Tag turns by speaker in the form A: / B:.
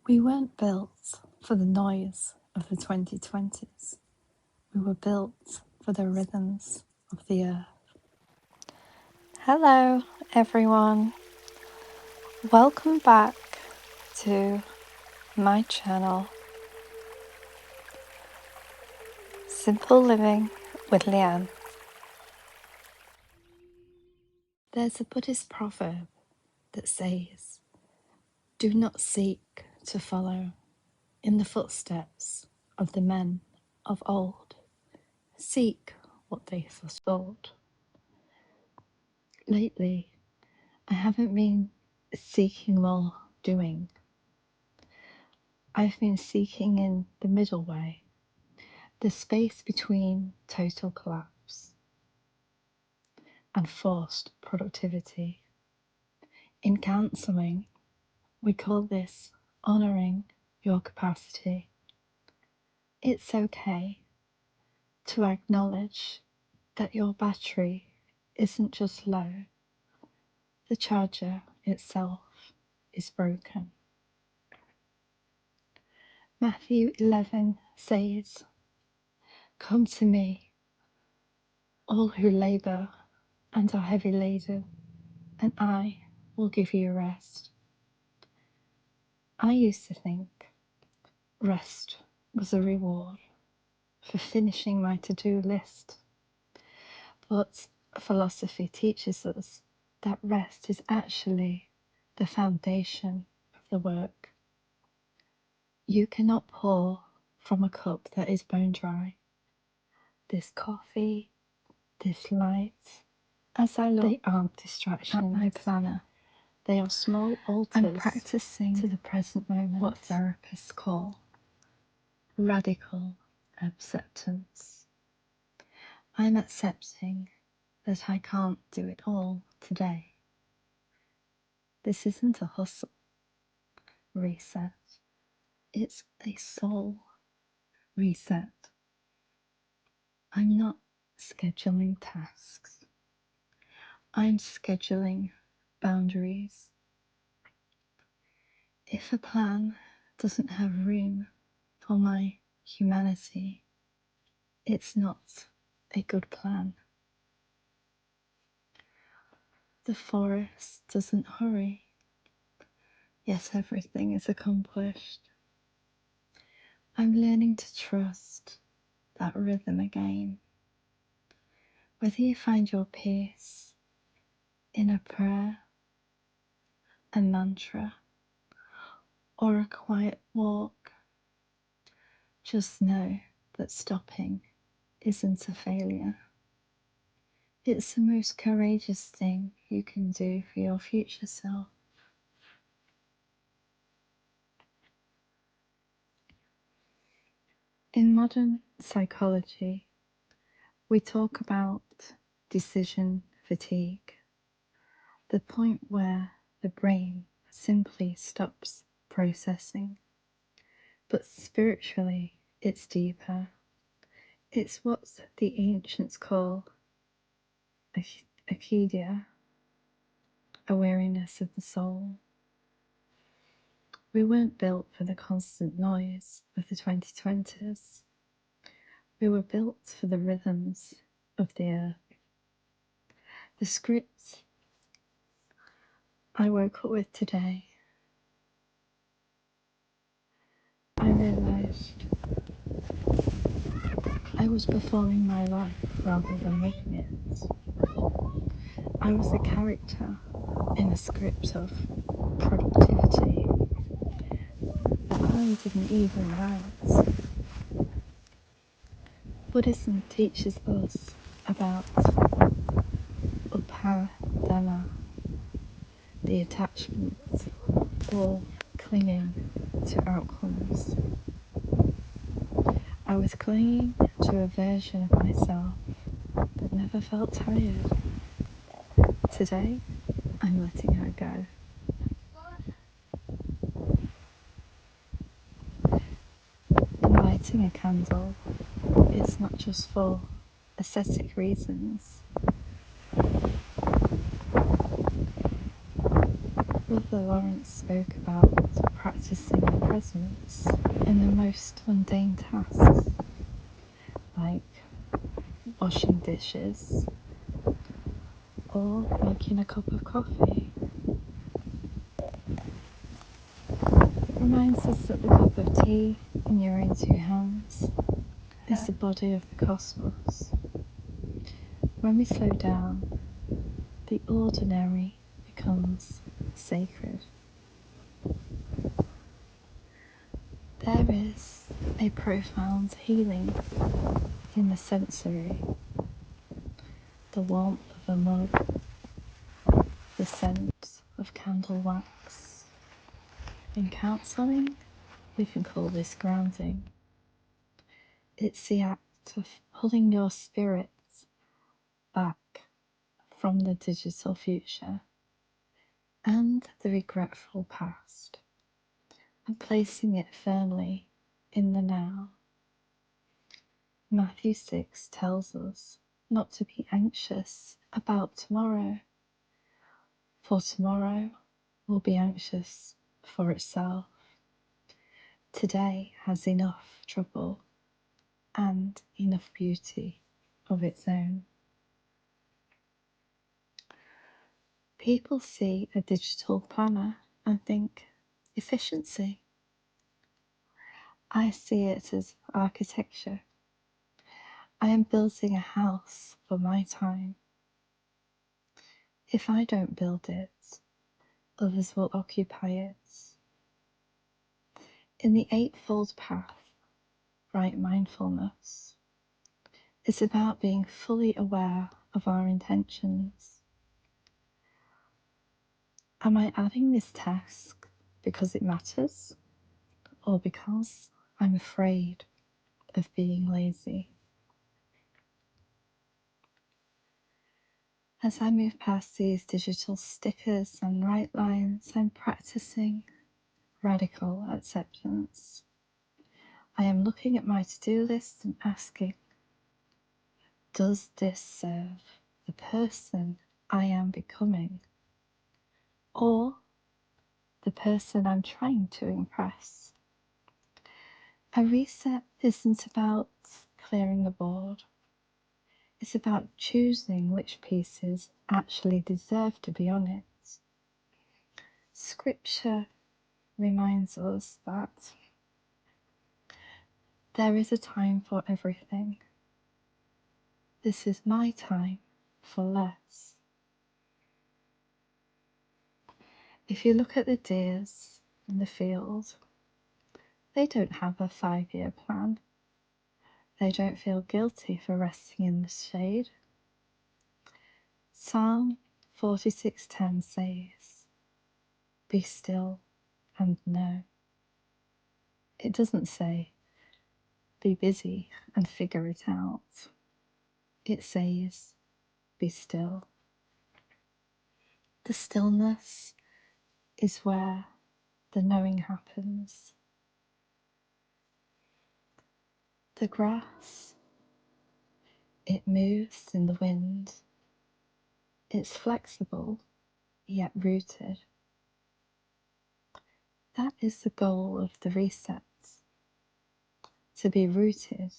A: We weren't built for the noise of the 2020s. We were built for the rhythms of the earth.
B: Hello, everyone. Welcome back to my channel, Simple Living with Lianne.
A: There's a Buddhist proverb that says, "Do not seek to follow in the footsteps of the men of old. Seek what they forestalled." Lately, I haven't been seeking more doing. I've been seeking in the middle way, the space between total collapse and forced productivity. In counselling, we call this honouring your capacity. It's okay to acknowledge that your battery isn't just low, the charger itself is broken. Matthew 11 says, "Come to me, all who labour and are heavy laden, and I will give you rest." I used to think rest was a reward for finishing my to-do list, but philosophy teaches us that rest is actually the foundation of the work. You cannot pour from a cup that is bone dry. This coffee, this light, as I look, they aren't distractions at my planner. They are small altars. I'm practicing to the present moment what therapists call radical acceptance. I'm accepting that I can't do it all today. This isn't a hustle reset. It's a soul reset. I'm not scheduling tasks. I'm scheduling boundaries. If a plan doesn't have room for my humanity, it's not a good plan. The forest doesn't hurry, yet everything is accomplished. I'm learning to trust that rhythm again. Whether you find your peace in a prayer, a mantra, or a quiet walk, just know that stopping isn't a failure. It's the most courageous thing you can do for your future self. In modern psychology, we talk about decision fatigue, the point where the brain simply stops processing. But spiritually, it's deeper. It's what the ancients call akidia, awareness of the soul. We weren't built for the constant noise of the 2020s. We were built for the rhythms of the earth. The script I woke up with today, I realised I was performing my life rather than living it. I was a character in a script of productivity that I didn't even write. Buddhism teaches us about upadana, the attachment or clinging to outcomes. I was clinging to a version of myself that never felt tired. Today, I'm letting her go. In lighting a candle, it's not just for aesthetic reasons. Brother Lawrence spoke about practicing the presence in the most mundane tasks, like washing dishes or making a cup of coffee. It reminds us that the cup of tea in your own two hands is the body of the cosmos. When we slow down, the ordinary becomes sacred. There is a profound healing in the sensory, the warmth of a mug, the scent of candle wax. In counselling, we can call this grounding. It's the act of pulling your spirits back from the digital future and the regretful past and placing it firmly in the now. Matthew 6 tells us not to be anxious about tomorrow, for tomorrow will be anxious for itself. Today has enough trouble and enough beauty of its own. People see a digital planner and think efficiency. I see it as architecture. I am building a house for my time. If I don't build it, others will occupy it. In the Eightfold Path, right mindfulness is about being fully aware of our intentions. Am I adding this task because it matters or because I'm afraid of being lazy? As I move past these digital stickers and right lines, I'm practicing radical acceptance. I am looking at my to-do list and asking, does this serve the person I am becoming or the person I'm trying to impress? A reset isn't about clearing the board. It's about choosing which pieces actually deserve to be on it. Scripture reminds us that there is a time for everything. This is my time for less. If you look at the deers in the field, they don't have a 5-year plan. They don't feel guilty for resting in the shade. Psalm 46:10 says, "Be still and know." It doesn't say, "Be busy and figure it out." It says, "Be still." The stillness is where the knowing happens. The grass, it moves in the wind. It's flexible, yet rooted. That is the goal of the reset, to be rooted.